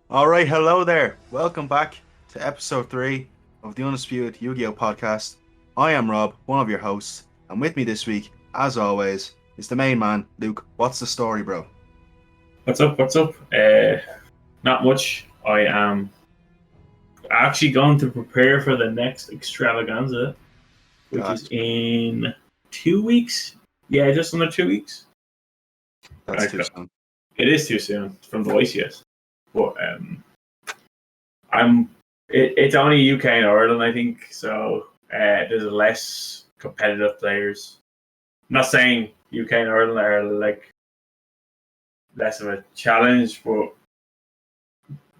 All right, hello there. Welcome back to episode 3 of the Undisputed YGO podcast. I am Rob, one of your hosts, and with me this week, as always, is the main man, Luke. What's the story, bro? What's up? What's up? Not much. I am actually going to prepare for the next extravaganza, which is That's in 2 weeks. Yeah, just under 2 weeks. that's I too soon. It is too soon from the YCS, but I'm. It's only UK and Ireland, I think. So there's less competitive players. I'm not saying UK and Ireland are like less of a challenge, but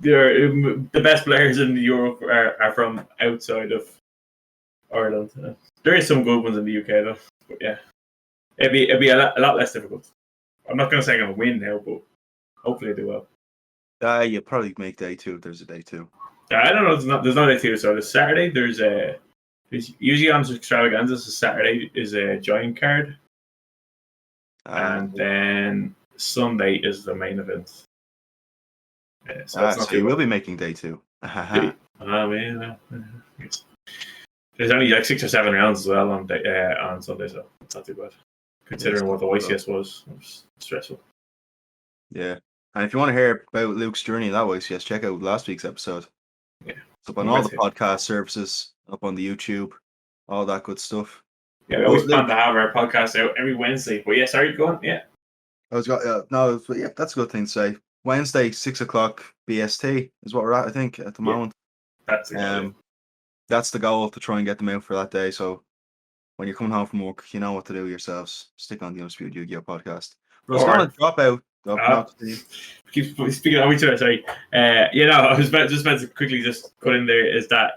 the best players in Europe are from outside of Ireland. There is some good ones in the UK though, but yeah, it'd be a lot less difficult. I'm not going to say I'm going to win now, but hopefully I do well. You'll probably make day 2 if there's a day 2. I don't know. There's not a two. So this Saturday there's usually on extravaganzas. Saturday is a giant card, and then Sunday is the main event. So it's not so you too will bad. be making day 2. Man, there's only like 6 or 7 rounds as well on Sunday, so it's not too bad. Considering what the YCS was, it was stressful. Yeah. And if you want to hear about Luke's journey that way, yes, check out last week's episode. Yeah. It's up on all the podcast services, up on the YouTube, all that good stuff. Yeah, we always plan to have our podcast out every Wednesday. But yeah, sorry, go on. Yeah. Yeah, that's a good thing to say. Wednesday, 6 o'clock BST is what we're at, I think, at the moment. That's exactly. That's the goal, to try and get them out for that day. So when you're coming home from work, you know what to do yourselves. Stick on the Undisputed YGO podcast. But I was going to drop out. Keep speaking of each other. Sorry. I was just about to quickly just put in there is that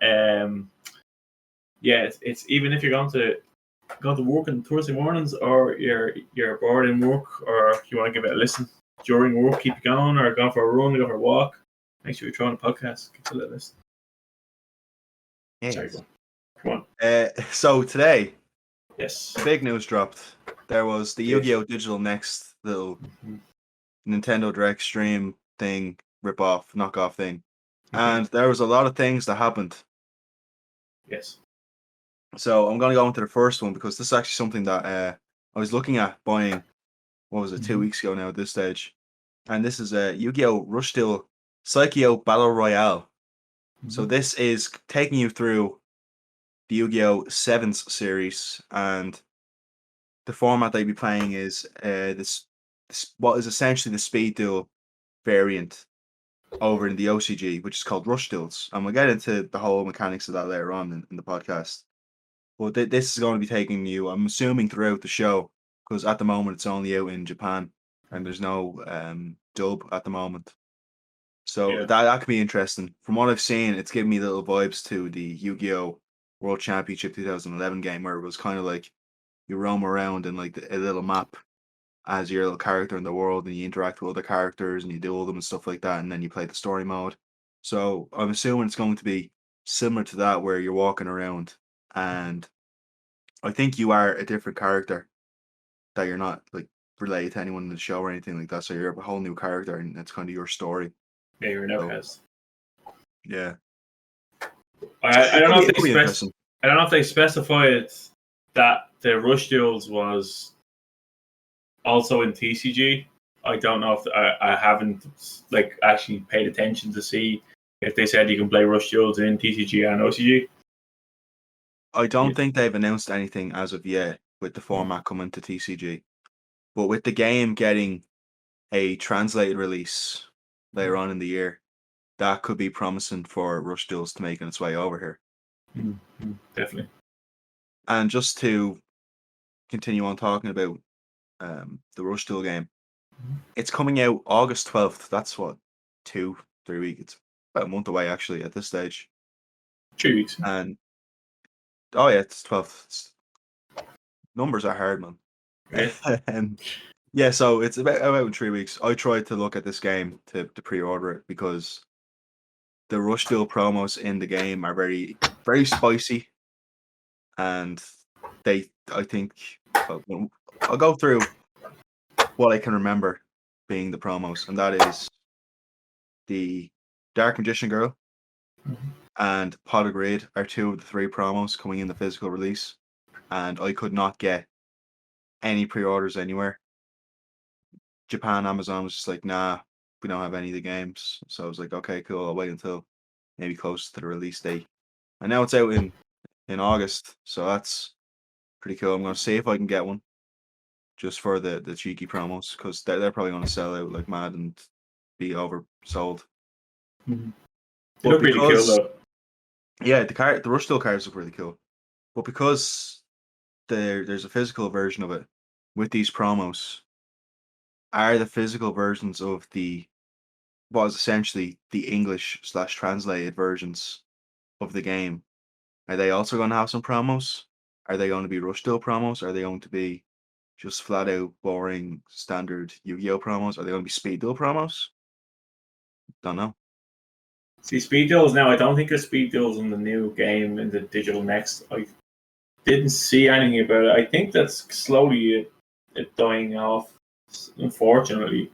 it's even if you're going to work on Thursday mornings, or you're bored in work, or you want to give it a listen during work, keep it going, or going for a run, go for a walk. Make sure you're throwing a podcast. Get to that list. Yes. Sorry, come on. So today, yes, big news dropped. There was the Yu-Gi-Oh! Digital Next little Nintendo Direct stream thing, rip-off, knockoff thing. And there was a lot of things that happened. Yes. So I'm going to go into the first one, because this is actually something that I was looking at buying, 2 weeks ago now at this stage. And this is a Yu-Gi-Oh! Rush Duel Psycho Battle Royale. So this is taking you through the Yu-Gi-Oh! 7th series, and the format they'll be playing is this what is essentially the speed duel variant over in the OCG, which is called Rush Duels. And we'll get into the whole mechanics of that later on in the podcast. But this is going to be taking you, I'm assuming, throughout the show, because at the moment it's only out in Japan and there's no dub at the moment. So that could be interesting. From what I've seen, it's giving me little vibes to the Yu-Gi-Oh! World Championship 2011 game, where it was kind of like you roam around in like a little map as your little character in the world, and you interact with other characters and you duel them and stuff like that, and then you play the story mode. So I'm assuming it's going to be similar to that, where you're walking around and I think you are a different character, that you're not like related to anyone in the show or anything like that. So you're a whole new character, and it's kind of your story. Yeah, you're an outcast. Yeah. I don't know if they specified that the Rush Duels was also in TCG. I don't know if I haven't actually paid attention to see if they said you can play Rush Duels in TCG and OCG. I don't think they've announced anything as of yet with the format coming to TCG, but with the game getting a translated release later on in the year, that could be promising for Rush Duels to making its way over here. Definitely. And just to continue on talking about the Rush Duel game, it's coming out August 12th. That's what, 2-3 weeks. It's about a month away actually at this stage. 3 weeks. And it's 12th. Numbers are hard, man. Yeah, so it's about 3 weeks. I tried to look at this game to pre-order it, because the Rush Duel promos in the game are very, very spicy, and I think I'll go through what I can remember being the promos, and that is the Dark Magician Girl Mm-hmm. and Pot of Greed are 2 of the 3 promos coming in the physical release, and I could not get any pre-orders anywhere. Japan, Amazon was just like, nah, we don't have any of the games. So I was like, okay, cool. I'll wait until maybe close to the release date. And now it's out in August, so that's pretty cool. I'm gonna see if I can get one just for the cheeky promos, because they're probably gonna sell out like mad and be oversold. Mm-hmm. They But look really cool though. Yeah, the Rush Duel cards look really cool. But because there's a physical version of it with these promos, are the physical versions of the what is essentially the English / translated versions of the game, are they also going to have some promos? Are they going to be Rush Duel promos? Are they going to be just flat out boring standard Yu-Gi-Oh promos? Are they going to be Speed Duel promos? Don't know. See, speed deals now. I don't think there's speed deals in the new game in the digital next. I didn't see anything about it. I think that's slowly it dying off, unfortunately.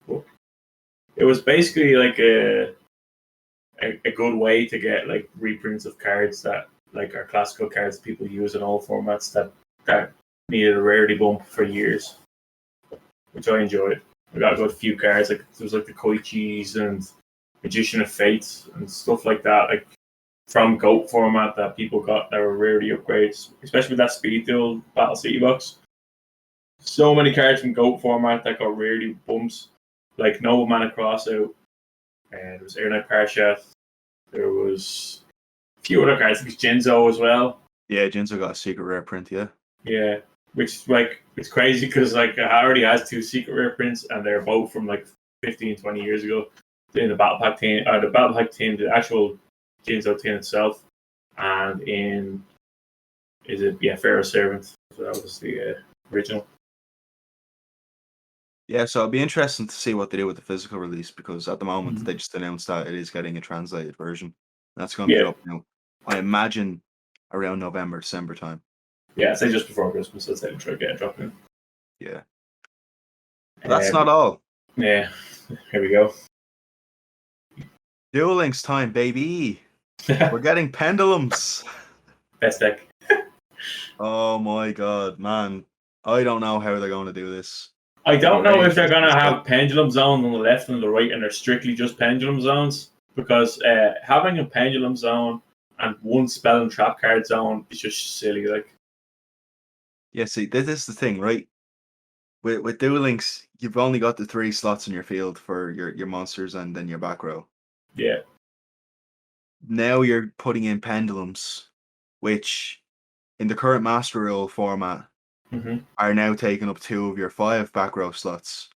But it was basically like a good way to get like reprints of cards that like are classical cards that people use in all formats that needed a rarity bump for years, which I enjoyed. I got a good few cards, like there was like the Koichis and Magician of Fate and stuff like that, like from GOAT format that people got that were rarity upgrades, especially with that Speed Duel Battle City box. So many cards from GOAT format that got rarity bumps, like Noble Mana Crossout, and there was Air Knight Parshat. There was a few other cards, like Jinzo as well. Yeah, Jinzo got a secret rare print, yeah. Yeah, which like it's crazy because like it already has 2 secret rare prints and they're both from like 15, 20 years ago. In the Battle Pack team, the Battle Pack team, the actual Jinzo team itself, and in Pharaoh Servant. So that was the original. Yeah, so it'll be interesting to see what they do with the physical release, because at the moment they just announced that it is getting a translated version. That's going to drop now, I imagine, around November, December time. Yeah, say just before Christmas. Let's say try to get it dropped in. Yeah. But that's not all. Yeah, here we go. Duel Links time, baby. We're getting pendulums. Best deck. Oh my god, man. I don't know how they're going to do this. I don't know if they're going to have pendulum zones on the left and the right and they're strictly just pendulum zones, because having a pendulum zone and one spell and trap card zone is just silly. Like, yeah, see, this is the thing, right? With Duel Links, you've only got the 3 slots in your field for your monsters and then your back row. Yeah. Now you're putting in pendulums, which in the current Master Rule format are now taking up 2 of your 5 back row slots.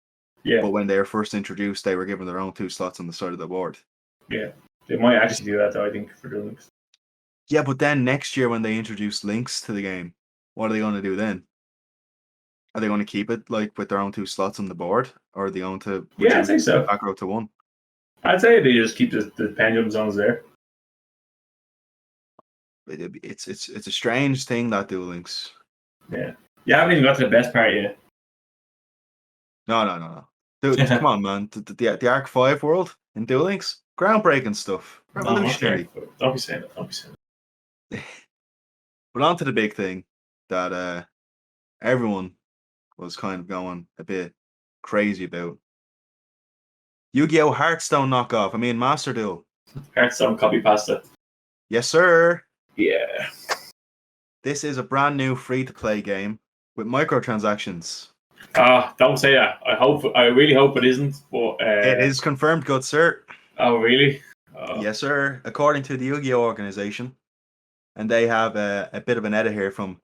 Yeah. But when they were first introduced, they were given their own 2 slots on the side of the board. Yeah. They might actually do that, though, I think, for Duel Links. Yeah, but then next year when they introduce links to the game, what are they going to do then? Are they going to keep it like with their own 2 slots on the board, or are they going to I'd say so. back row to 1? I'd say they just keep the pendulum zones there. It's a strange thing, that Duel Links. Yeah. You haven't even got to the best part yet. No. Dude, come on, man. The Arc 5 world in Duel Links, groundbreaking stuff. Revolutionary. No, don't be saying that. But on to the big thing that everyone was kind of going a bit crazy about. Yu-Gi-Oh! Hearthstone knockoff. I mean, Master Duel. Hearthstone copy pasta. Yes, sir. Yeah. This is a brand new free-to-play game with microtransactions. Don't say that. I really hope it isn't. But it is confirmed, good sir. Oh, really? Yes, sir. According to the Yu-Gi-Oh! Organization, and they have a bit of an edit here from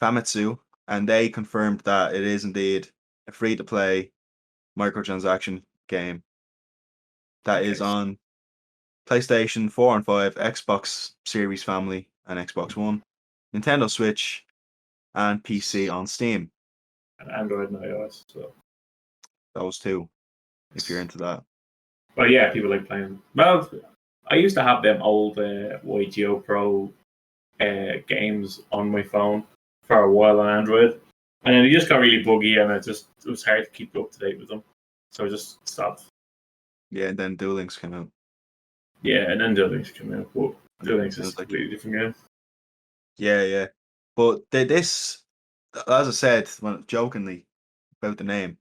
Famitsu, and they confirmed that it is indeed a free-to-play microtransaction game that is on PlayStation 4 and 5, Xbox Series Family and Xbox One, Nintendo Switch, and PC on Steam. And Android and iOS. So those 2, if you're into that. Well, yeah, people like playing. Well, I used to have them old YGO Pro games on my phone for a while on Android, and then they just got really buggy, and it was hard to keep up to date with them. So I just stopped. Yeah, and then Duel Links came out. Yeah, and then Duel Links came out. But Duel Links is a like, completely different game. Yeah. But this, as I said, jokingly about the name,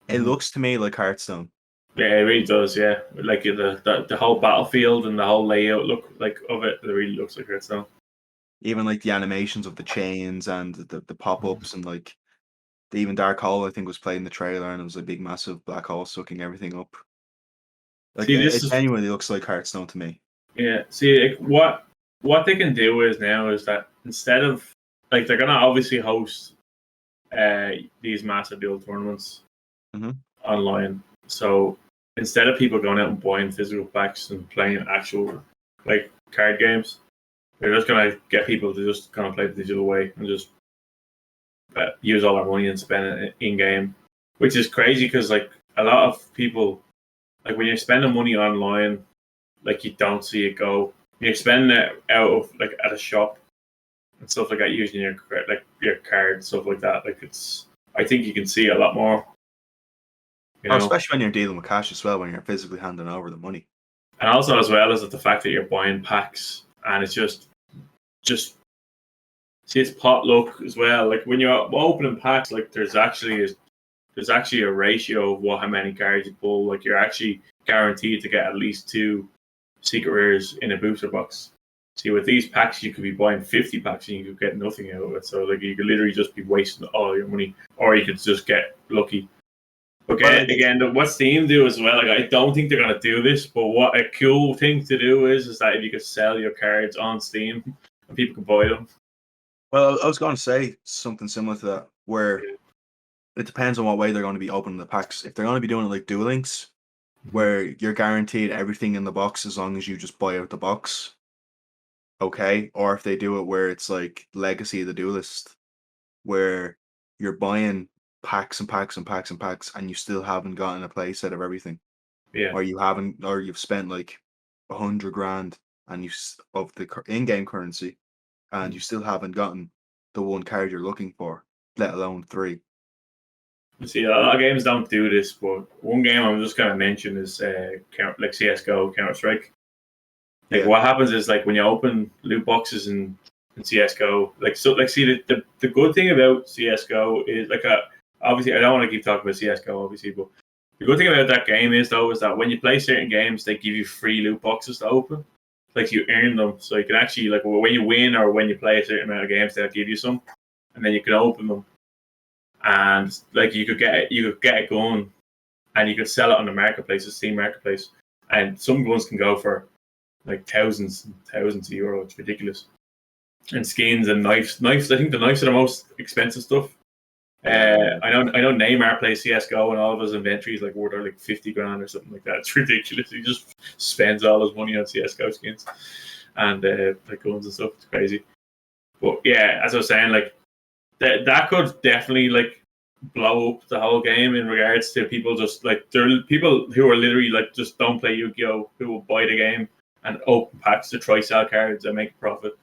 it looks to me like Hearthstone. Yeah, it really does. Yeah, like the whole battlefield and the whole layout look like of it. It really looks like Hearthstone. Even like the animations of the chains and the pop ups and like even Dark Hole, I think, was played in the trailer, and it was a big, massive black hole sucking everything up. Like See, this it is genuinely looks like Hearthstone to me. yeah. See, like, what they can do is now is that instead of like they're gonna obviously host these massive duel tournaments online. So instead of people going out and buying physical packs and playing actual like card games, they're just gonna get people to just kind of play the digital way and just use all their money and spend it in game, which is crazy because like a lot of people, like when you're spending money online, like you don't see it go. When you're spending it out of like at a shop and stuff like that, using your card stuff like that. Like it's, I think you can see a lot more. You know? Especially when you're dealing with cash as well, when you're physically handing over the money. And also as well as the fact that you're buying packs and it's just see it's potluck as well. Like when you're opening packs, like there's actually a ratio of how many cards you pull. Like you're actually guaranteed to get at least 2 secret rares in a booster box. See, with these packs, you could be buying 50 packs and you could get nothing out of it. So like you could literally just be wasting all your money, or you could just get lucky. Okay, again, what Steam do as well, like I don't think they're gonna do this, but what a cool thing to do is that if you could sell your cards on Steam and people can buy them. Well, I was going to say something similar to that, where it depends on what way they're going to be opening the packs. If they're going to be doing it like Duel Links, where you're guaranteed everything in the box as long as you just buy out the box, okay? Or if they do it where it's like Legacy of the Duelist, where you're buying packs and packs and packs and packs, and you still haven't gotten a play set of everything. Yeah. Or you've spent like 100 grand and of the in-game currency, and you still haven't gotten the one card you're looking for, let alone 3. See, a lot of games don't do this, but one game I'm just going to mention is like CSGO, Counter Strike. Like what happens is like when you open loot boxes in CSGO, see the good thing about CSGO is like obviously I don't want to keep talking about CSGO obviously, but the good thing about that game is that when you play certain games, they give you free loot boxes to open. Like you earn them, so you can actually like when you win or when you play a certain amount of games, they'll give you some, and then you can open them. And like you could get a gun, and you could sell it on the marketplace, the Steam marketplace, and some guns can go for like thousands and thousands of euros. It's ridiculous. And skins and knives. I think the knives are the most expensive stuff. I know Neymar plays CS:GO and all of his inventory is like worth like 50 grand or something like that. It's ridiculous. He just spends all his money on CS:GO skins and like guns and stuff. It's crazy. But yeah, as I was saying, like that could definitely like blow up the whole game in regards to people just like there are people who are literally like just don't play Yu-Gi-Oh who will buy the game and open packs to try sell cards and make a profit.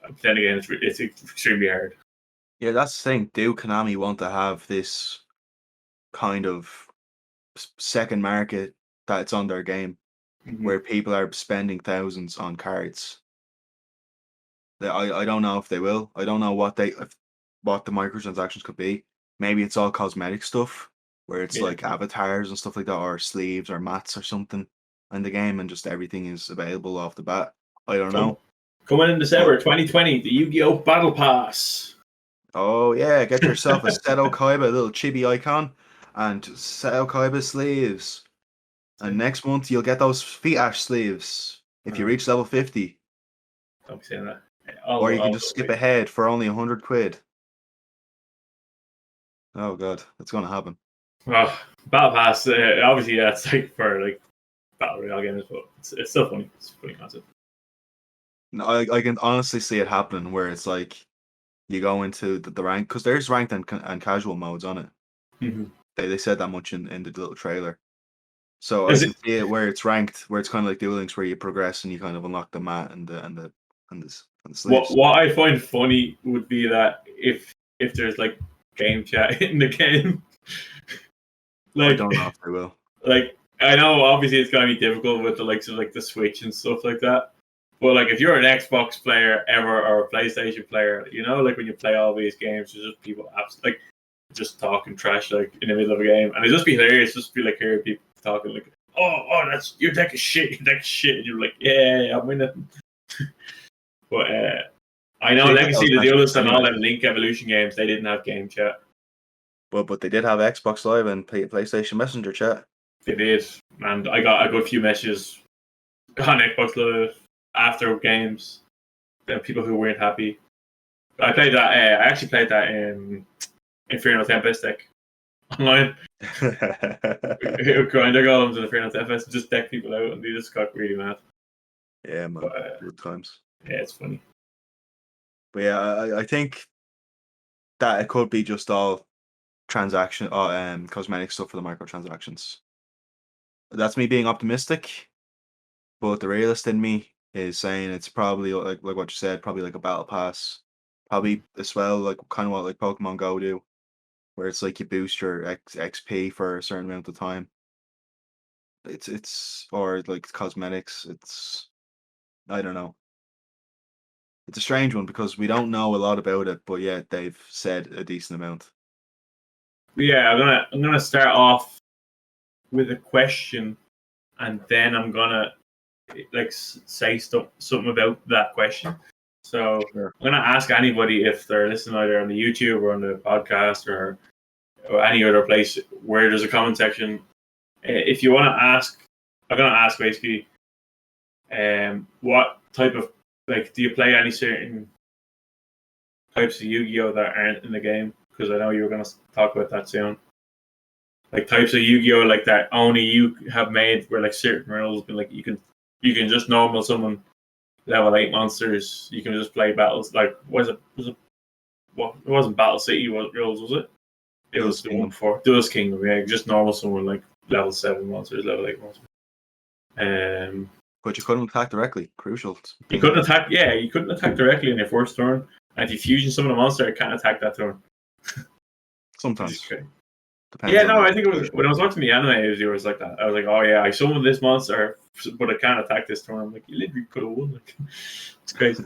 But then again, it's extremely hard. Yeah, that's the thing. Do Konami want to have this kind of second market that's on their game, where people are spending thousands on cards? I don't know if they will. I don't know what the microtransactions could be. Maybe it's all cosmetic stuff, where it's like avatars and stuff like that, or sleeves or mats or something in the game, and just everything is available off the bat. I don't know. Coming in December 2020, the Yu-Gi-Oh! Battle Pass. Oh yeah, get yourself a Seto Kaiba, a little chibi icon, and Seto Kaiba sleeves. And next month you'll get those feet ash sleeves if you reach level 50. Don't be saying that. Or you can just skip ahead for only 100 quid. Oh god, that's gonna happen. Battle Pass, obviously that's like for like battle royale games, but it's still funny. It's a funny concept. No, I can honestly see it happening where it's like you go into the rank, because there's ranked and casual modes on it. They said that much in the little trailer. So I can see it where it's ranked, where it's kind of like Duel Links, where you progress and you kind of unlock the mat and the sleeves. What I find funny would be that if there's like game chat in the game, I don't know if they will. Like I know obviously it's gonna be difficult with the likes of like the Switch and stuff like that. But like if you're an Xbox player ever or a PlayStation player, you know, like when you play all these games, there's just people like just talking trash like in the middle of a game, and it just be hilarious. Just be like hearing people talking like, "Oh, that's your deck is shit, your deck is shit," and you're like, "Yeah, I'm winning." But I know Legacy of the Others and all them Link Evolution games, they didn't have game chat. But they did have Xbox Live and PlayStation Messenger chat. They did, and I got a good few messages on Xbox Live after games. People who weren't happy. I played that. I actually played that in Inferno Tempest deck online. Grind their golems in Inferno Tempest and just deck people out, and they just got really mad. Yeah, man. Good times. Yeah, it's funny. But yeah, I think that it could be just all cosmetic stuff for the microtransactions. That's me being optimistic, but the realist in me is saying it's probably like what you said, probably like a battle pass, probably as well like kind of what like Pokemon Go do, where it's like you boost your XP for a certain amount of time. It's or like cosmetics. I don't know. It's a strange one because we don't know a lot about it, but yet they've said a decent amount. Yeah, I'm gonna start off with a question, and then I'm gonna like say something about that question. So sure. I'm gonna ask anybody if they're listening either on the YouTube or on the podcast or any other place where there's a comment section. If you want to ask, I'm gonna ask basically, what type of do you play any certain types of Yu-Gi-Oh that aren't in the game? Because I know you were gonna talk about that soon. Like types of Yu-Gi-Oh like that only you have made where like certain rules, but like you can just normal summon level 8 monsters. You can just play battles like it wasn't Battle City rules, was it? It was the one before Duel's Kingdom. Yeah, just normal summon like level 7 monsters, level 8 monsters. But you couldn't attack directly. Crucial. You couldn't attack. Yeah, you couldn't attack directly in your first turn. And if you fusion summon a monster, it can't attack that turn. Sometimes. Yeah, no, I think it was when I was watching the anime. It was like that. I was like, oh yeah, I summoned this monster, but it can't attack this turn. I'm like, you literally could have won. Like, it's crazy.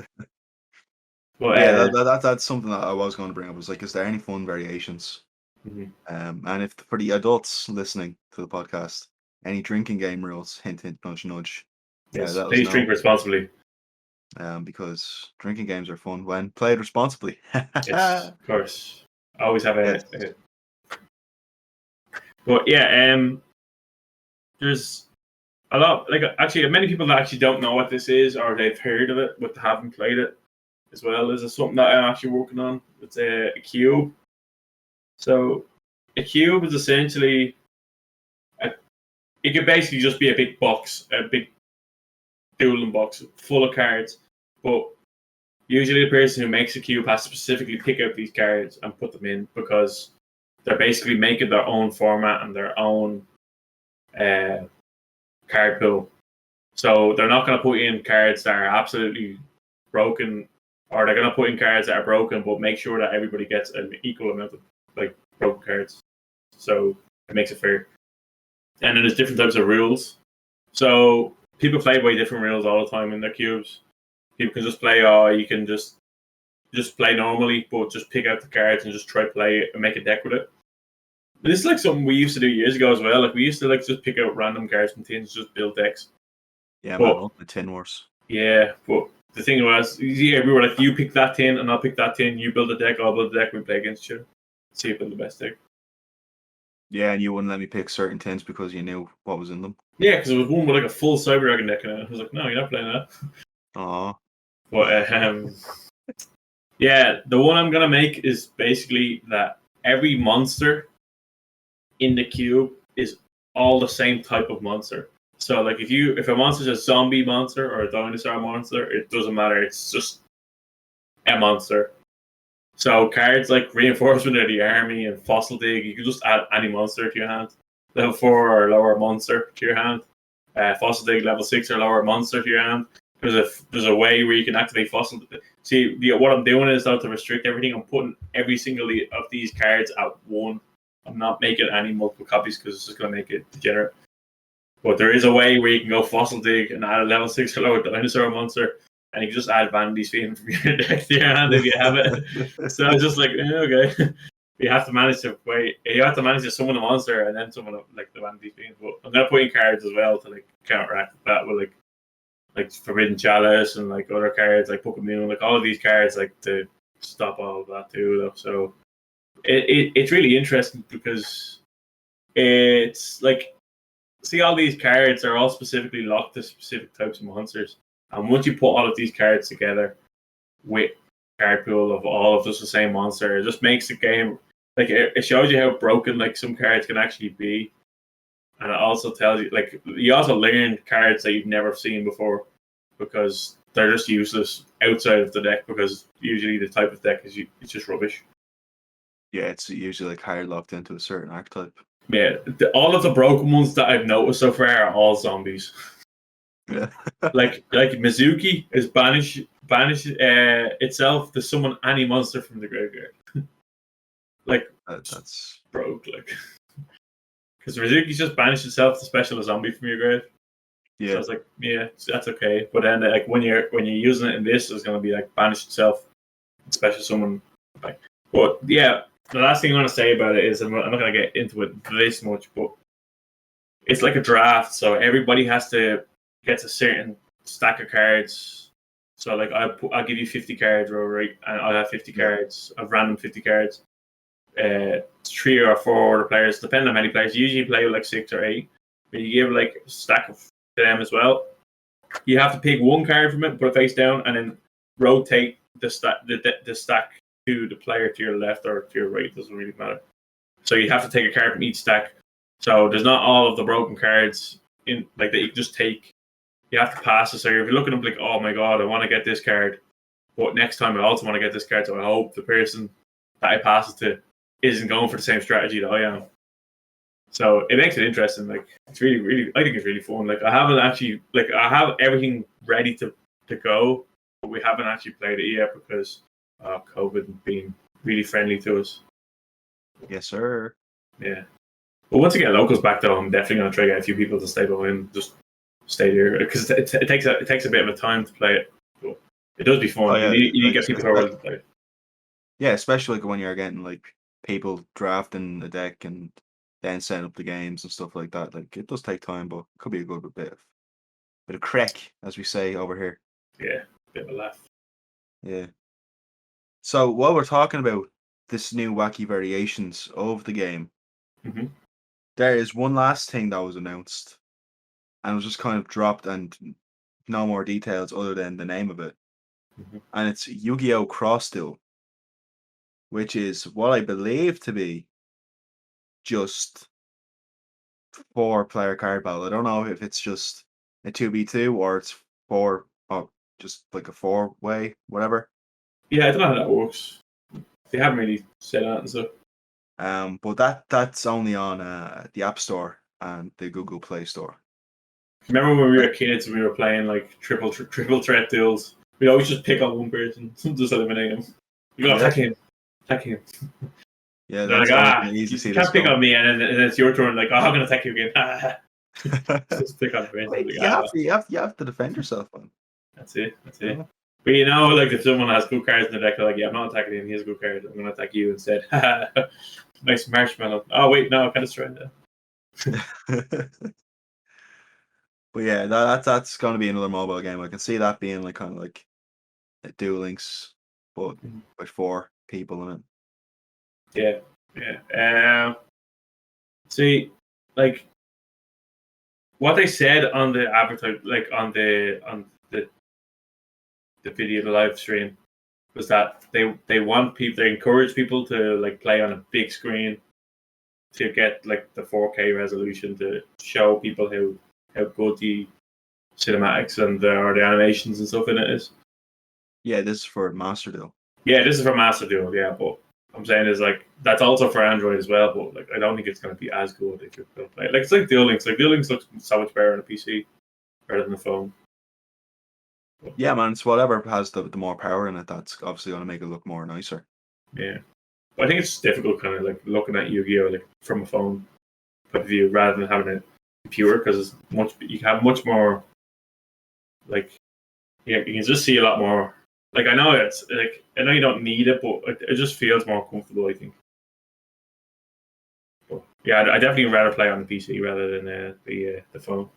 But yeah, that's something that I was going to bring up. Was like, is there any fun variations? Mm-hmm. And if for the adults listening to the podcast, any drinking game rules? Hint, hint, nudge, nudge. Yes, please drink responsibly. Because drinking games are fun when played responsibly. Yes, of course. I always have a. But yeah, there's a lot. Like actually, many people that actually don't know what this is, or they've heard of it but haven't played it as well. This is something that I'm actually working on. It's a cube. So a cube is essentially it could basically just be a big box, a big dueling box full of cards. But usually the person who makes a cube has to specifically pick out these cards and put them in because they're basically making their own format and their own card pool. So they're not going to put in cards that are absolutely broken, or they're going to put in cards that are broken, but make sure that everybody gets an equal amount of like broken cards. So it makes it fair. And then there's different types of rules. So people play by different rules all the time in their cubes. People can just play, you can just play normally, but just pick out the cards and just try play it and make a deck with it. This is like something we used to do years ago as well. Like we used to like just pick out random cards from tins, just build decks. Yeah, man, the tin wars. Yeah, but the thing was, we were like, you pick that tin and I'll pick that tin. You build a deck, I'll build a deck. We play against you. See who build the best deck. Yeah, and you wouldn't let me pick certain tins because you knew what was in them. Yeah, because it was one with like a full Cyber Dragon deck in it. I was like, no, you're not playing that. Aww. But yeah, the one I'm gonna make is basically that every monster in the cube is all the same type of monster. So like if a monster's a zombie monster or a dinosaur monster, it doesn't matter. It's just a monster. So cards like Reinforcement of the Army and Fossil Dig, you can just add any monster to your hand. Level 4 or lower monster to your hand. Fossil Dig level 6 or lower monster to your hand. There's a way where you can activate Fossil. See, what I'm doing is though to restrict everything. I'm putting every single of these cards at one. I'm not making any multiple copies because it's just going to make it degenerate. But there is a way where you can go fossil dig and add a level 6 or lower dinosaur monster, and you can just add Vanity's Fiend from your deck to your hand if you have it. So it's just like, okay. You have to manage to wait. You have to manage to summon a monster and then summon like the Vanity's Fiend. But I'm gonna put in cards as well to like counteract that with like Forbidden Chalice and like other cards like Book of Moon, like all of these cards like to stop all of that too. Though. So it's really interesting because it's like, see, all these cards are all specifically locked to specific types of monsters, and once you put all of these cards together with card pool of all of just the same monster, it just makes the game like it shows you how broken like some cards can actually be, and it also tells you like you also learn cards that you've never seen before because they're just useless outside of the deck because usually the type of deck is it's just rubbish. Yeah, it's usually like hard locked into a certain archetype. Yeah, all of the broken ones that I've noticed so far are all zombies. Yeah. like Mizuki is banish itself to summon any monster from the graveyard. Like that's broke, like because Mizuki's just banished itself to special a zombie from your grave. Yeah. So I was like, yeah, that's okay. But then like when you're using it in this, it's gonna be like banish itself, special summon. Like, but yeah, the last thing I want to say about it is I'm not gonna get into it this much, but it's like a draft, so everybody has to get a certain stack of cards. So like I'll give you 50 cards, right? And I'll have 50 cards, of random 50 cards. 3 or 4 other players, depending on how many players. You usually play with like 6 or 8, but you give like a stack of them as well. You have to pick one card from it, put it face down, and then rotate the stack to the player to your left or to your right. It doesn't really matter. So you have to take a card from each stack. So there's not all of the broken cards in like that you can just take. You have to pass it. So if you're looking up like, oh my god, I want to get this card, but next time I also want to get this card. So I hope the person that I pass it to isn't going for the same strategy that I am. So it makes it interesting. Like it's really, really, I think it's really fun. Like I haven't actually, like I have everything ready to go, but we haven't actually played it yet because COVID being really friendly to us. Yes, sir. Yeah. But once we get locals back though, I'm definitely going to try to get a few people to stay behind, just stay here because it takes a bit of a time to play it. But it does be fun. Oh, yeah. You need to get people who are willing to play it. Yeah, especially like when you're getting like people drafting the deck and then setting up the games and stuff like that. Like it does take time, but it could be a good bit of crack, as we say over here. Yeah, bit of a laugh. Yeah. So while we're talking about this new wacky variations of the game, there is one last thing that was announced, and it was just kind of dropped, and no more details other than the name of it, and it's Yu-Gi-Oh! Cross Duel, which is what I believe to be just 4-player card battle. I don't know if it's just a 2v2 or it's 4, or just like a 4-way, whatever. Yeah, I don't know how that works. They haven't really said that and stuff. But that's only on the App Store and the Google Play Store. Remember when we were kids and we were playing like triple threat duels? We'd always just pick on one person, just eliminate him. You gotta attack him. Yeah, they're like, you can't pick on me, and then it's your turn. Like, oh, I'm gonna attack you again. Just pick on me. Like, you have to defend yourself, man. That's it. Yeah. But you know, like if someone has good cards in the deck, they're like, yeah, I'm not attacking him. He has a good card. I'm gonna attack you instead. Nice marshmallow. Oh wait, no, I can destroy that. But yeah, that's going to be another mobile game. I can see that being like kind of like a Duel Links, but with 4 people in it. Yeah. See, like what they said on the advertise, like on the video, the live stream, was that they want people, they encourage people to like play on a big screen to get like the 4K resolution to show people how good the cinematics and the animations and stuff in it is. Yeah, this is for Master Duel. Yeah, this is for Master Duel. Yeah, but I'm saying is like that's also for Android as well. But like I don't think it's going to be as good if you're going to play it. Like it's like Duel Links. Like Duel Links looks so much better on a PC rather than a phone. Yeah, man, it's whatever has the more power in it. That's obviously going to make it look more nicer. Yeah, but I think it's difficult, kind of like looking at Yu-Gi-Oh like from a phone point of view rather than having it computer because you can have much more like you can just see a lot more. Like I know it's like I know you don't need it, but it just feels more comfortable. I think. But yeah, I definitely rather play on the PC rather than the phone.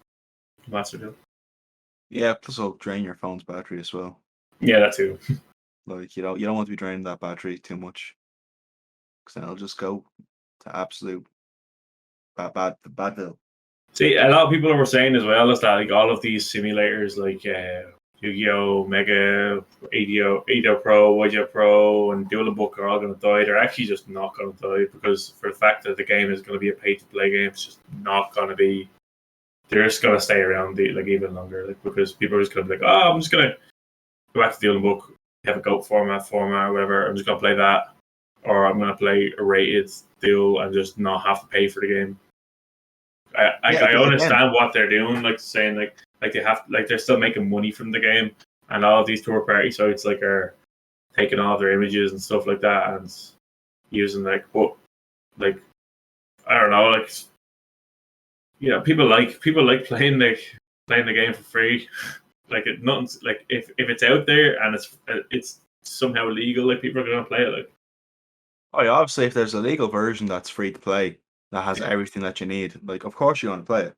Master Duel. Yeah, plus it'll drain your phone's battery as well. Yeah, that too. Like you don't want to be draining that battery too much, because then it'll just go to absolute bad bill. See, a lot of people were saying as well is that like all of these simulators like Yu-Gi-Oh, Mega, YGO Pro, YGO Pro, and Duel Book are all going to die. They're actually just not going to die because for the fact that the game is going to be a pay-to-play game, it's just not going to be. They're just going to stay around like even longer, like because people are just going to be like, oh, I'm just going to go back to Duel Book, have a GOAT format, or whatever. I'm just going to play that, or I'm going to play a rated Duel and just not have to pay for the game. I understand what they're doing, like saying like they have like they're still making money from the game, and all of these third party sites like are taking all their images and stuff like that and using but like I don't know, like people like playing the game for free. Like nothing's like if it's out there and it's somehow legal, like people are gonna play it. Like oh yeah, obviously if there's a legal version that's free to play that has everything that you need, like of course you're gonna play it.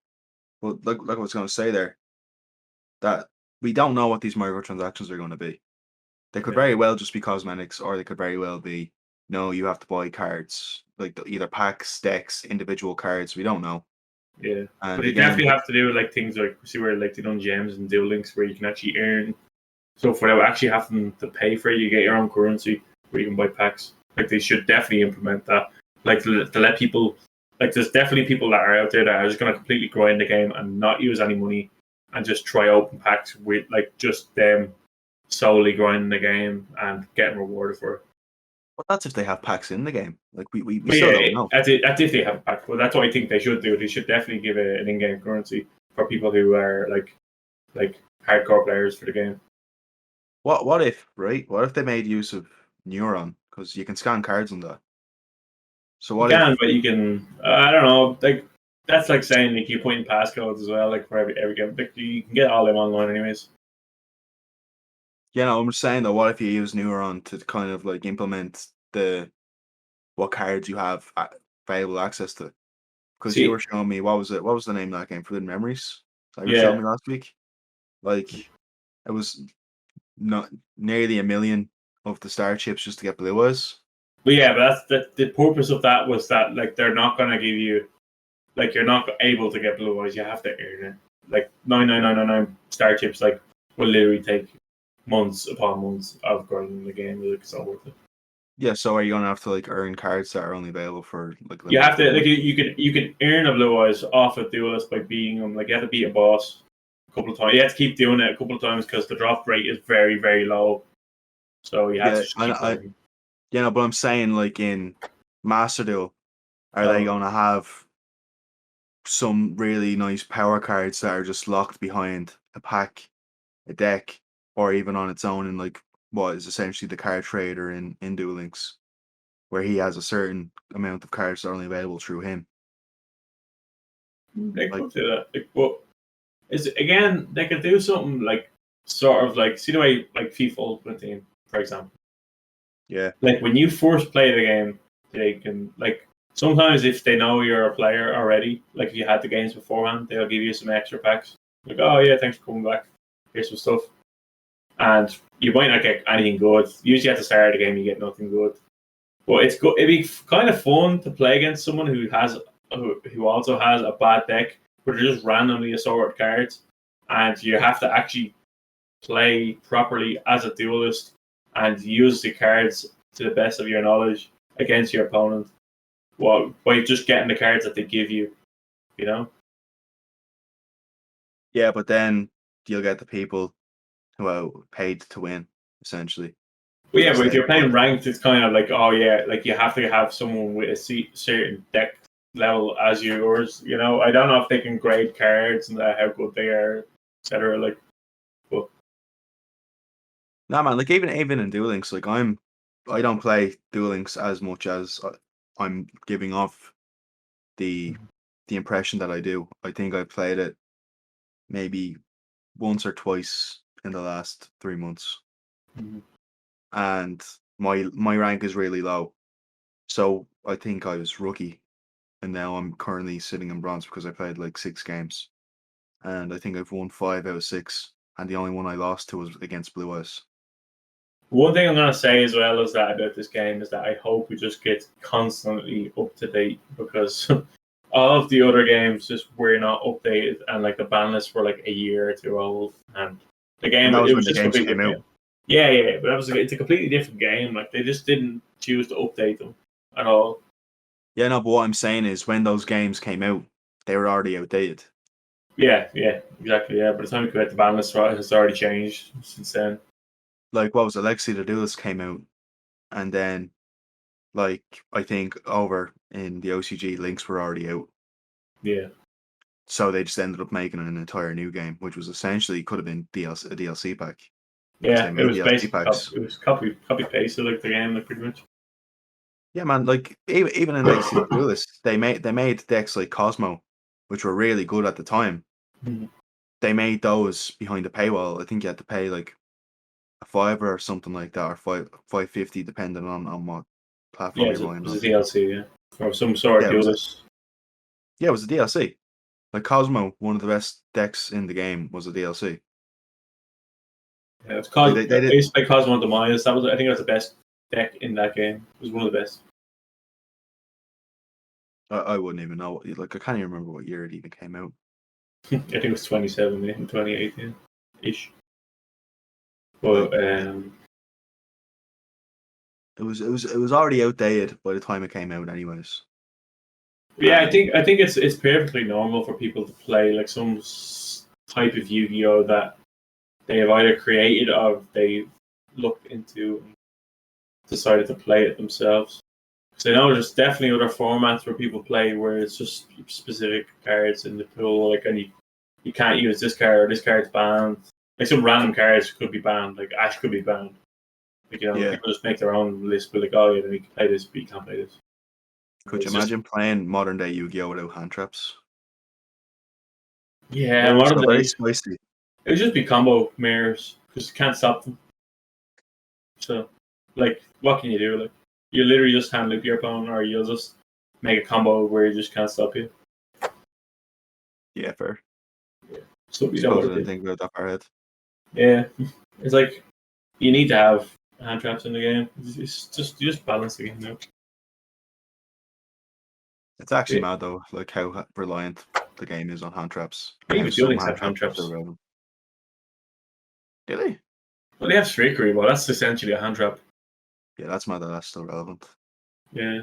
But like I was gonna say there, that we don't know what these microtransactions are going to be. They could very well just be cosmetics, or they could very well be no, you have to buy cards, like either packs, decks, individual cards. We don't know. Yeah, and but you definitely have to do like things like see where like they done gems and Duel Links where you can actually earn stuff without actually having to pay for it. You get your own currency where you can buy packs. Like they should definitely implement that. Like to let people like there's definitely people that are out there that are just going to completely grind the game and not use any money and just try open packs with like just them solely grinding the game and getting rewarded for it. But that's if they have packs in the game. Like we still don't know. That's if they have a pack. Well, that's what I think they should do. They should definitely give an in-game currency for people who are like hardcore players for the game. What if they made use of Neuron, because you can scan cards on that. So what you can, but you can. I don't know. Like that's like saying like you put in passcodes as well. Like for every game, like, you can get all them online anyways. Yeah, no, I'm just saying though. What if you use Neuron to kind of like implement what cards you have available access to? Because you were showing me what was the name of that game? Forbidden Memories. That you were showing me last week. Like it was not nearly 1 million of the star chips just to get blue eyes. But yeah, but that's the purpose of that was that like they're not gonna give you like you're not able to get blue eyes. You have to earn it. Like 99999 star chips like will literally take months upon months of grinding the game. Like it's not worth it. Yeah, so are you gonna have to like earn cards that are only available for like? You have to like you can earn a blue eyes off a duelist by beating them. Like you have to beat a boss a couple of times. You have to keep doing it a couple of times because the drop rate is very very low. So you have to just keep yeah, no, but I'm saying like in Master Duel, are they gonna have some really nice power cards that are just locked behind a pack, a deck, or even on its own in like what is essentially the card trader in Duel Links, where he has a certain amount of cards that are only available through him. They could do that. Like, but again, they could do something like sort of like see the way like FIFA Ultimate Team, for example. Yeah. Like when you first play the game, they can like sometimes if they know you're a player already, like if you had the games beforehand, they'll give you some extra packs. Like, oh yeah, thanks for coming back. Here's some stuff. And you might not get anything good. Usually at the start of the game you get nothing good. But it's good. It'd be kind of fun to play against someone who also has a bad deck, where they're just randomly assorted cards, and you have to actually play properly as a duelist and use the cards to the best of your knowledge against your opponent. Well, by just getting the cards that they give you, you know. Yeah, but then you'll get the people who are paid to win, essentially. Well, yeah, but if you're playing ranked, it's kind of like, oh yeah, like you have to have someone with a certain deck level as yours. You know, I don't know if they can grade cards and how good they are, etc. Like, but nah, man. Like even in Duel Links, like I don't play Duel Links as much as I'm giving off the the impression that I do. I think I played it maybe once or twice in the last 3 months, and my rank is really low. So I think I was rookie, and now I'm currently sitting in bronze because I played like 6 games, and I think I've won 5 out of 6, and the only one I lost to was against Blue Eyes. One thing I'm going to say as well is that about this game is that I hope it just gets constantly up to date, because all of the other games just were not updated, and like the ban lists were like a year or two old, and the game, And that was it when was the just a games completely came out. different game. Yeah, but it's a completely different game. Like they just didn't choose to update them at all. Yeah, no, but what I'm saying is when those games came out, they were already outdated. Yeah, exactly. Yeah, by the time we get the ban list, it's already changed since then. Like, what was it? Legacy to Do This came out, and then, like, I think over in the OCG, links were already out. Yeah. So they just ended up making an entire new game, which was essentially could have been a DLC pack. Yeah, it was DLC basically packs. it was copy pasted like the game, like pretty much. Yeah, man. Like even in Legacy to Do This, they made decks like Cosmo, which were really good at the time. They made those behind the paywall. I think you had to pay like a $5 or something like that, or $5.50, depending on what platform Yeah, you're buying it was on. a DLC, yeah, or some sort of duelist. Yeah, it was a DLC. Like Cosmo, one of the best decks in the game, was a DLC. Yeah, it's called. Like, they I used to play Cosmo Demise. I think that was the best deck in that game. It was one of the best. I wouldn't even know. Like, I can't even remember what year it even came out. I think it was 2017, 2018 ish. But it was already outdated by the time it came out, anyways. Yeah, I think it's perfectly normal for people to play like some type of Yu-Gi-Oh that they have either created or they looked into and decided to play it themselves. So I know there's definitely other formats where people play where it's just specific cards in the pool, like, and you can't use this card, or this card's banned. Like some random cards could be banned, like Ash could be banned. Like, people just make their own list, but like, oh yeah, you can play this, but you can't play this. Could you imagine playing modern day Yu-Gi-Oh without hand traps? Yeah, modern very day. spicy. It would just be combo mirrors because you can't stop them. So, like, what can you do? Like, you literally just hand loop your opponent, or you'll just make a combo where you just can't stop you. Yeah, fair. Yeah. So I suppose I didn't think about that far ahead. Yeah, it's like you need to have hand traps in the game. It's just you just balance the game out. It's actually mad though, like how reliant the game is on hand traps. Even Duel Links have hand traps. Do they? Well, they have Streakery, but that's essentially a hand trap. Yeah, that's mad that that's still relevant. Yeah,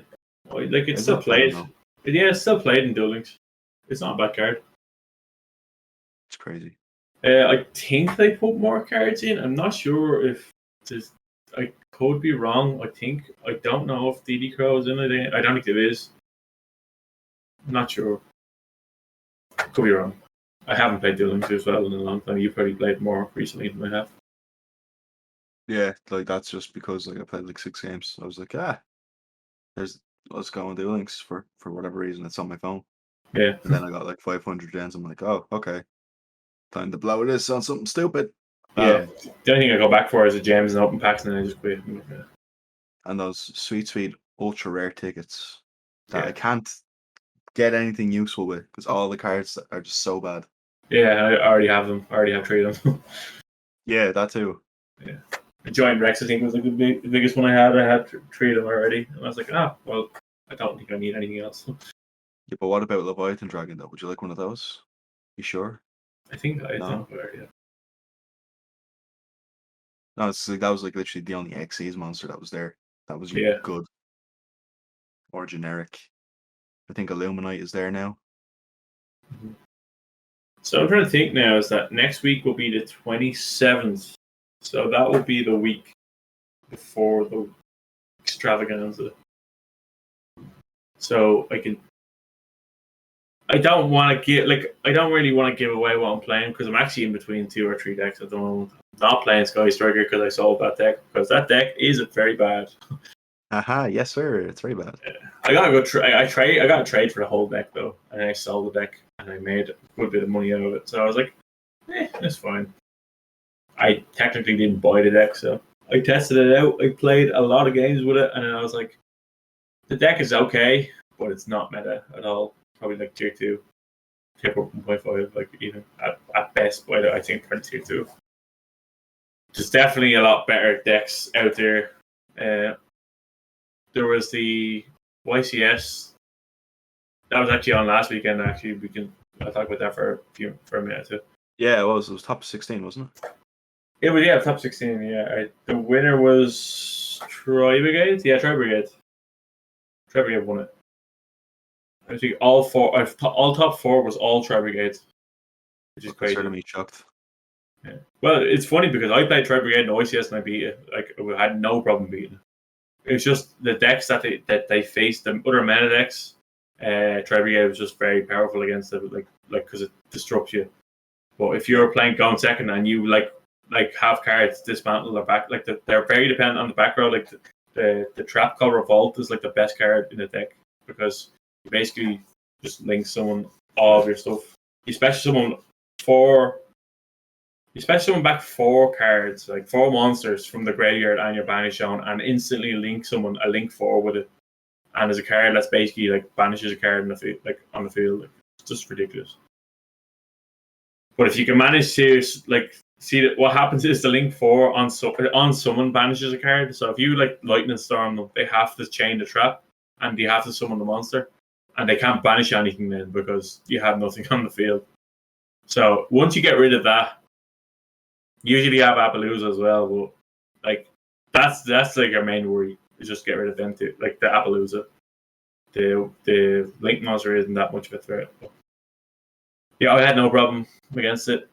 like it's still played. Yeah, it's still played in Duel Links. It's not a bad card. It's crazy. I think they put more cards in. I'm not sure if I could be wrong. I don't know if DD Crow is in it. I don't think there is. I'm not sure. Could be wrong. I haven't played Duel Links as well in a long time. You probably played more recently than I have. Yeah, like that's just because like I played like 6 games. I was like, let's go on Duel Links for whatever reason. It's on my phone. Yeah. And then I got like 500 gens. I'm like, oh, okay. Time to blow this on something stupid. Yeah. The only thing I go back for is the gems and open packs, and then I just quit. Yeah. And those sweet, ultra rare tickets that I can't get anything useful with because all the cards are just so bad. Yeah, I already have them. I already have 3 of them. Yeah, that too. Yeah. The Giant Rex, I think, was like the biggest one I had. I had 3 of them already. And I was like, well, I don't think I need anything else. Yeah, but what about Leviathan Dragon though? Would you like one of those? You sure? I think I don't know. Yeah. No, it's like that was like literally the only XE's monster that was there. That was good or generic. I think Illuminite is there now. Mm-hmm. So I'm trying to think now is that next week will be the 27th. So that will be the week before the extravaganza. So I don't really want to give away what I'm playing because I'm actually in between 2 or 3 decks at the moment. I'm not playing Sky Striker because I sold that deck because that deck is very bad. Aha, yes, sir. It's very bad. I got a good I got a trade for the whole deck though, and I sold the deck and I made a good bit of money out of it. So I was like, that's fine. I technically didn't buy the deck, so I tested it out. I played a lot of games with it, and then I was like, the deck is okay, but it's not meta at all. Probably like tier 2, tier 1.5, like even at best, but I think for tier 2. There's definitely a lot better decks out there. There was the YCS. That was actually on last weekend. Actually, I'll talk about that for a minute too. Yeah, it was top 16, wasn't it? It was top 16. Yeah, the winner was Troy Brigade. Yeah, Troy Brigade. Troy Brigade won it. I think all top 4 was all Troy Brigade, which is crazy. Certainly shocked. Yeah. Well, it's funny because I played Troy Brigade in OCS and I beat it. Like I had no problem beating it. It was just the decks that they faced, the other meta decks. Troy Brigade was just very powerful against it, like because it disrupts you. But if you're playing going second and you like have cards dismantle their back, like they're very dependent on the back row. Like the trap called Revolt is like the best card in the deck because you basically just link someone all of your stuff. You special summon back 4 cards, like 4 monsters from the graveyard and your banish zone, and instantly link someone a link 4 with it. And there's a card that's basically like banishes a card in the field, like on the field. Like, it's just ridiculous. But if you can manage to see that, what happens is the link 4 on summon banishes a card. So if you like lightning storm them, they have to chain the trap and you have to summon the monster, and they can't banish anything then because you have nothing on the field. So once you get rid of that, usually you have Appaloosa as well, but like that's like our main worry is just get rid of them too, like the Appaloosa. The link monster isn't that much of a threat. But yeah, I had no problem against it.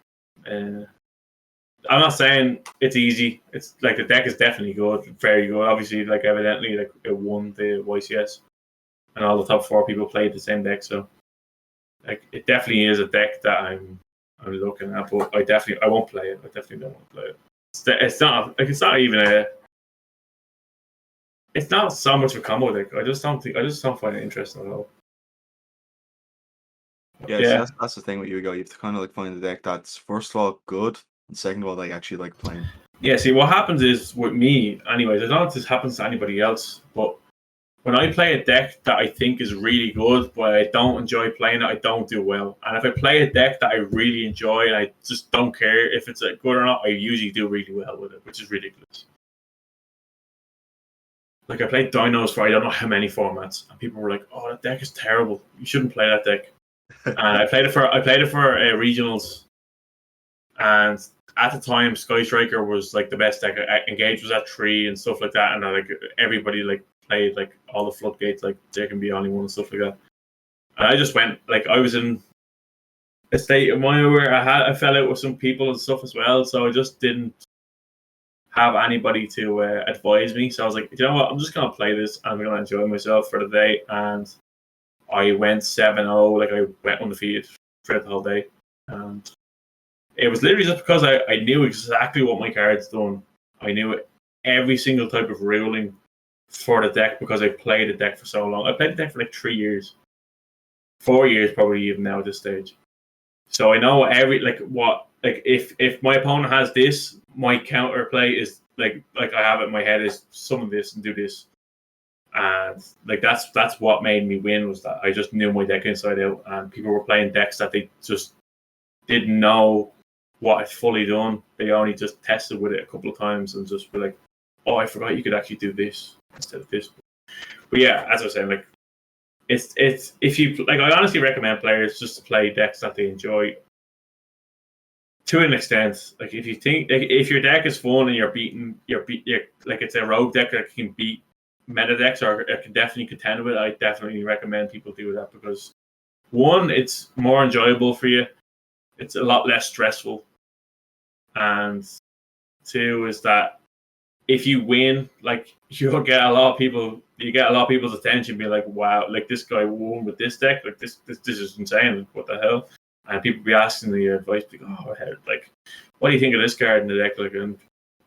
I'm not saying it's easy. It's like the deck is definitely good, very good. Obviously, like evidently, like it won the YCS, and all the top 4 people played the same deck. So, like, it definitely is a deck that I'm looking at. But I won't play it. I definitely don't want to play it. It's not even a. It's not so much of a combo deck. I just don't find it interesting at all. Yeah. That's the thing with YGO. You have to kind of like find a deck that's first of all good, and second of all like actually like playing. Yeah, see what happens is with me, anyways, I don't know if this happens to anybody else, but when I play a deck that I think is really good, but I don't enjoy playing it, I don't do well. And if I play a deck that I really enjoy and I just don't care if it's good or not, I usually do really well with it, which is ridiculous. Like I played Dinos for I don't know how many formats, and people were like, "Oh, that deck is terrible. You shouldn't play that deck." And I played it for regionals, and at the time, Sky Striker was like the best deck. Engage was at 3 and stuff like that, and like everybody like played like all the floodgates, like there can be only one and stuff like that. And I just went like I was in a state of mind where I fell out with some people and stuff as well, so I just didn't have anybody to advise me. So I was like, you know what, I'm just gonna play this. I'm gonna enjoy myself for the day, and I went 7-0. Like I went undefeated throughout the whole day, and it was literally just because I knew exactly what my cards done. I knew every single type of ruling for the deck because I played the deck for so long. I played the deck for like 3 years, 4 years probably even now at this stage. So I know if my opponent has this, my counter play is like I have it in my head is summon this and do this. And like that's what made me win was that I just knew my deck inside out, and people were playing decks that they just didn't know what I'd fully done. They only just tested with it a couple of times and just were like, "Oh, I forgot you could actually do this instead of this." But yeah, as I was saying, like it's if you like, I honestly recommend players just to play decks that they enjoy to an extent. Like if you think like, if your deck is fun and you're like it's a rogue deck that can beat meta decks or it can definitely contend with it, I definitely recommend people do that because one, it's more enjoyable for you. It's a lot less stressful. And 2 is that if you win, like you get a lot of people's attention being like, wow, like this guy won with this deck, like this is insane, like, what the hell? And people be asking the advice, like, oh, like, what do you think of this card in the deck? Like, and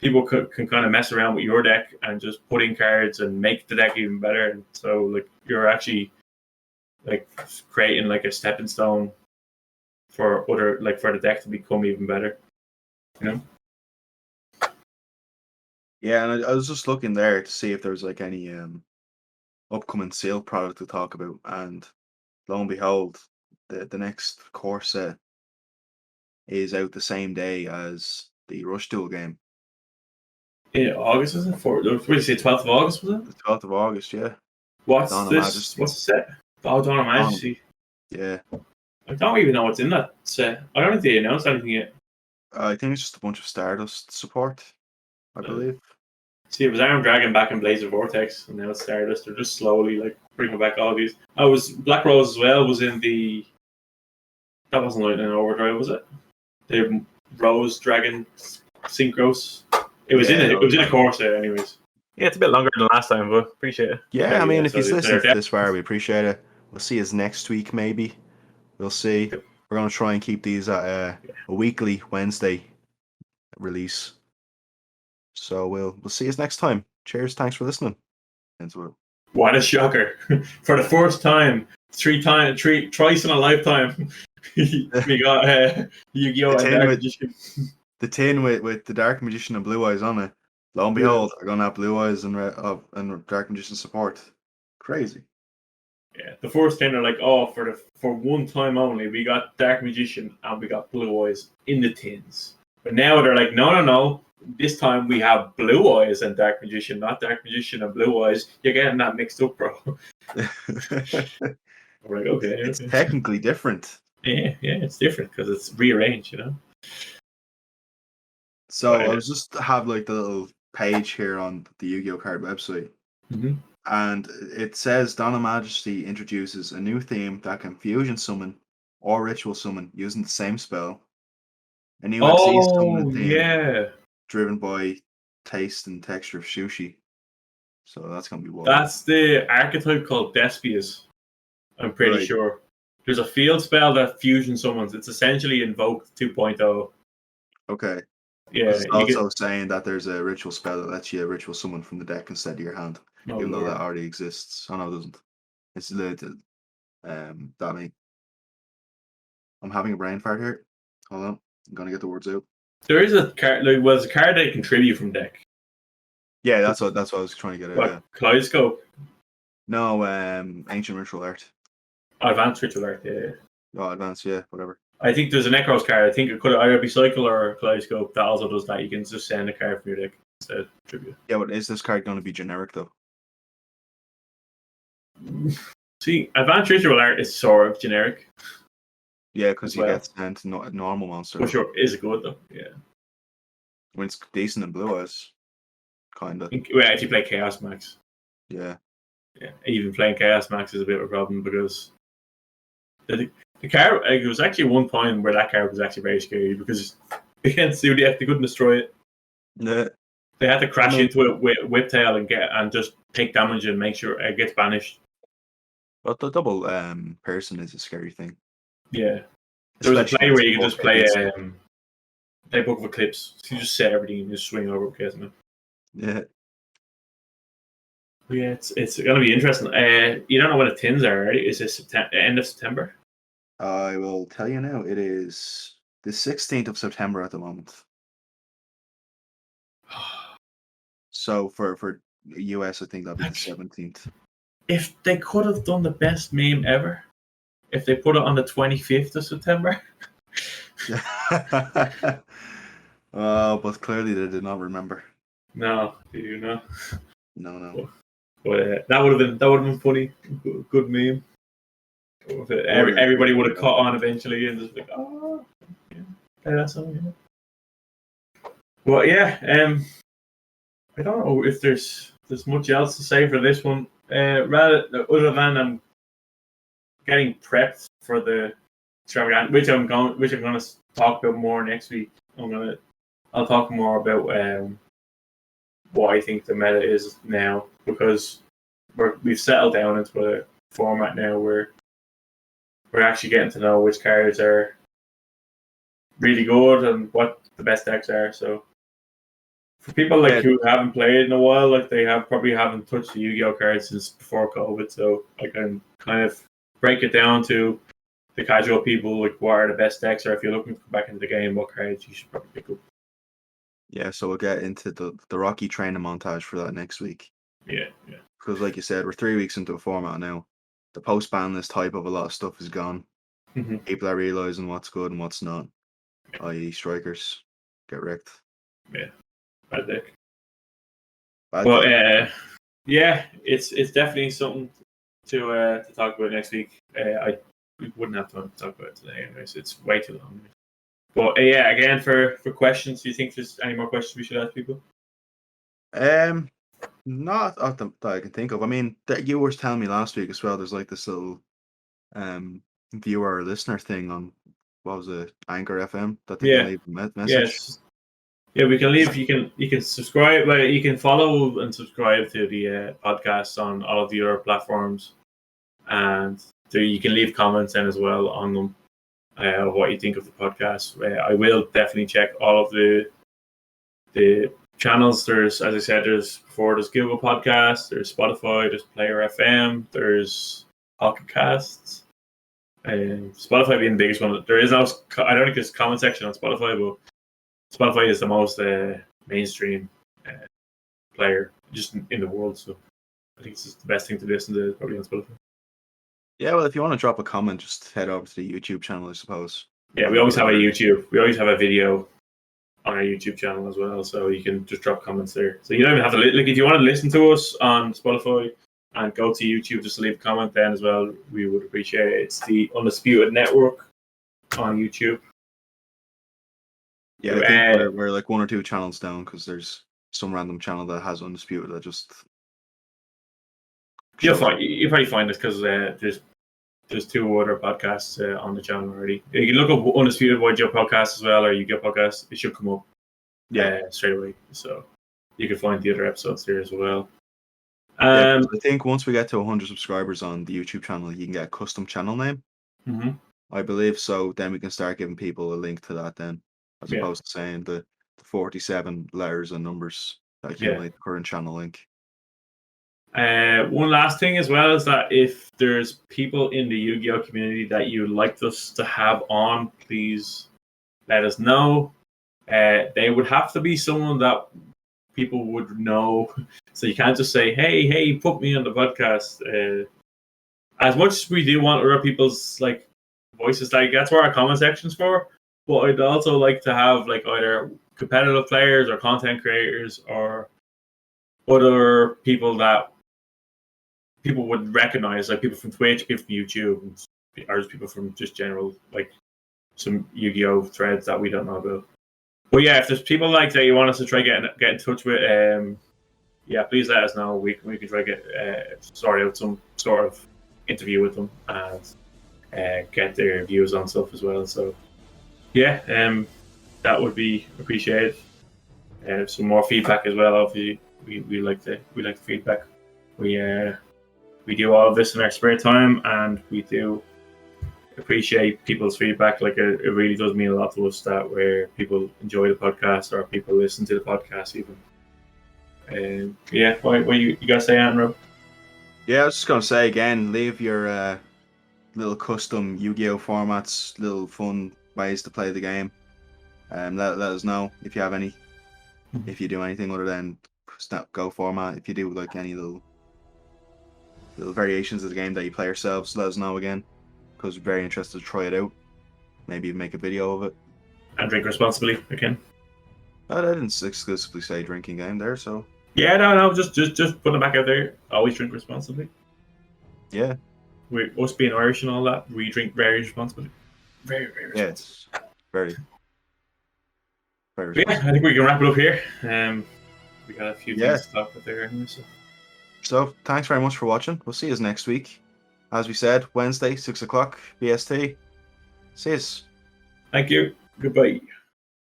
people can kind of mess around with your deck and just put in cards and make the deck even better. And so like you're actually like creating like a stepping stone for other like for the deck to become even better. You know? Yeah, and I was just looking there to see if there was like any upcoming sale product to talk about, and lo and behold, the next core set is out the same day as the Rush Duel game. In August, was it? What did you say? 12th of August, was it? The 12th of August, yeah. What's Dawn of this? Majesty. What's the set? Oh, Dawn of Majesty. Yeah. I don't even know what's in that set. I don't think they announced anything yet. I think it's just a bunch of Stardust support, I believe. See, it was Iron Dragon back in Blazer Vortex, and now it's Stardust. They're just slowly like bringing back all of these. I was Black Rose as well. Was in the. That wasn't Lightning Overdrive, was it? The Rose Dragon Synchros. It was in it. It was in a core set, anyways. Yeah, it's a bit longer than last time, but appreciate it. Yeah, I mean, if he's listening to this far, we appreciate it. We'll see us next week, maybe. We'll see. We're going to try and keep these at a weekly Wednesday release. So we'll see us next time. Cheers. Thanks for listening. What a shocker. For the first time, twice in a lifetime, we got Yu-Gi-Oh! And Dark Magician. The tin with the Dark Magician and Blue Eyes on it. Lo and behold, are going to have Blue Eyes and Dark Magician support. Crazy. Yeah, the first tin are like, oh, for one time only, we got Dark Magician and we got Blue Eyes in the tins. But now they're like, no. This time we have Blue Eyes and Dark Magician, not Dark Magician and Blue Eyes. You're getting that mixed up, bro. We're like, okay. It's technically different. Yeah, it's different because it's rearranged, you know. So I was just have like the little page here on the Yu-Gi-Oh card website, and it says Dawn of Majesty introduces a new theme that can fusion summon or ritual summon using the same spell. A new XC summon theme, driven by taste and texture of sushi. So that's gonna be wild. That's the archetype called Despias. I'm pretty sure. There's a field spell that fusion summons. It's essentially Invoke 2.0. Okay. Yeah. It's also saying that there's a ritual spell that lets you ritual summon from the deck instead of your hand, even though that already exists. Oh no, it doesn't. It's limited. That I'm having a brain fart here. Hold on, I'm gonna get the words out. There is a card. Like, was a card that you can tribute from deck. Yeah, that's what I was trying to get at. What, Kaleidoscope? No, Ancient Ritual Art. Advanced Ritual Art, yeah. Oh, Advanced, yeah, whatever. I think there's a Necros card. I think it could either be Cycle or Kaleidoscope that also does that. You can just send a card from your deck instead of tribute. Yeah, but is this card going to be generic though? See, Advanced Ritual Art is sort of generic. Yeah, because you get sent normal monsters. For sure, is it good though? Yeah. When it's decent in Blue Eyes, kind of. Well, if you play Chaos Max. Yeah. Yeah, even playing Chaos Max is a bit of a problem because the card, like, it was actually one point where that card was actually very scary because against Zodiac they couldn't destroy it. Yeah. They had to crash into it with Whiptail and just take damage and make sure it gets banished. But the double person is a scary thing. Yeah. There was a play where you can just play Book of Eclipse. So you just set everything and just swing over Chaos Max. Yeah. Yeah, it's gonna be interesting. You don't know when the tins are, right? Is it end of September? I will tell you now. It is the 16th of September at the moment. So for US, I think that'll be the 17th. If they could have done the best meme ever, if they put it on the 25th of September. But clearly they did not remember. No, they do not. No. But that would have been funny. Good meme. Everybody would have caught on eventually and just like, oh, yeah, that's something. Well, yeah. I don't know if there's much else to say for this one. Rather other than I'm getting prepped for the extravaganza, which I'm going to talk about more next week. I'll talk more about what I think the meta is now because we've settled down into a format now where we're actually getting to know which cards are really good and what the best decks are. So For people like who haven't played in a while, like they probably haven't touched the Yu-Gi-Oh cards since before COVID, so I can kind of break it down to the casual people, like what are the best decks, or if you're looking to come back into the game, what cards you should probably pick up. Yeah, so we'll get into the Rocky training montage for that next week. Yeah. Because like you said, we're 3 weeks into a format now. The post-ban list type of a lot of stuff is gone. Mm-hmm. People are realising what's good and what's not. I.e. strikers get wrecked. Yeah, bad deck. But yeah, it's definitely something to talk about next week. We wouldn't have time to talk about it today, anyways. It's way too long. But yeah, again for questions, do you think there's any more questions we should ask people? Not that I can think of. I mean, that you were telling me last week as well. There's like this little viewer or listener thing on what was it, Anchor FM that they can leave a message. Yes. Yeah, we can leave. You can subscribe. You can follow and subscribe to the podcast on all of the other platforms, and you can leave comments then as well on them. What you think of the podcast? I will definitely check all of the channels. There's, as I said, there's Google Podcasts, there's Spotify, there's Player FM, there's Pocket Casts. Spotify being the biggest one. There is no. I don't think there's a comment section on Spotify, but Spotify is the most mainstream player just in the world, so I think it's just the best thing to listen to is probably on Spotify. Yeah, well, if you want to drop a comment, just head over to the YouTube channel, I suppose. Yeah, we always have a YouTube. We always have a video on our YouTube channel as well, so you can just drop comments there. So you don't even have to like if you want to listen to us on Spotify and go to YouTube, just leave a comment then as well. We would appreciate it. It's the Undisputed Network on YouTube. Yeah, I think we're like 1 or 2 channels down because there's some random channel that has Undisputed that just. You'll probably find this because there's 2 other podcasts on the channel already. You can look up Undisputed YGO podcast as well, or YGO podcast. It should come up straight away. So you can find the other episodes there as well. I think once we get to 100 subscribers on the YouTube channel, you can get a custom channel name. Mm-hmm. I believe so. Then we can start giving people a link to that then, as opposed to saying the 47 letters and numbers that accumulate the current channel link. One last thing as well is that if there's people in the Yu-Gi-Oh community that you'd like us to have on, please let us know. They would have to be someone that people would know. So you can't just say, hey, put me on the podcast. As much as we do want other people's like voices, like that's where our comment section's for. But I'd also like to have like either competitive players or content creators or other people that people would recognize, like people from Twitch, people from YouTube, or just people from just general, like some Yu-Gi-Oh threads that we don't know about. But yeah, if there's people like that you want us to try get in touch with, please let us know. We can try to sort out some sort of interview with them and get their views on stuff as well. So that would be appreciated. Some more feedback as well. Obviously, we like the feedback. We do all of this in our spare time, and we do appreciate people's feedback. Like it really does mean a lot to us that where people enjoy the podcast or people listen to the podcast even. What you gotta say, Andrew? Yeah, I was just gonna say again, leave your little custom Yu-Gi-Oh formats, little fun ways to play the game. Let us know if you have any. If you do anything other than Snap Go format, if you do like any little variations of the game that you play yourselves, let us know again, because we're very interested to try it out. Maybe make a video of it. And drink responsibly again. I didn't exclusively say drinking game there, so. Yeah, no, just putting it back out there. Always drink responsibly. Yeah. With us being Irish and all that, we drink very responsibly. Very, very responsibly. Yeah, it's very. Yeah, I think we can wrap it up here. We got a few things to talk about there anyway, So thanks very much for watching. We'll see you next week. As we said, Wednesday, 6 o'clock, BST. See you. Thank you. Goodbye.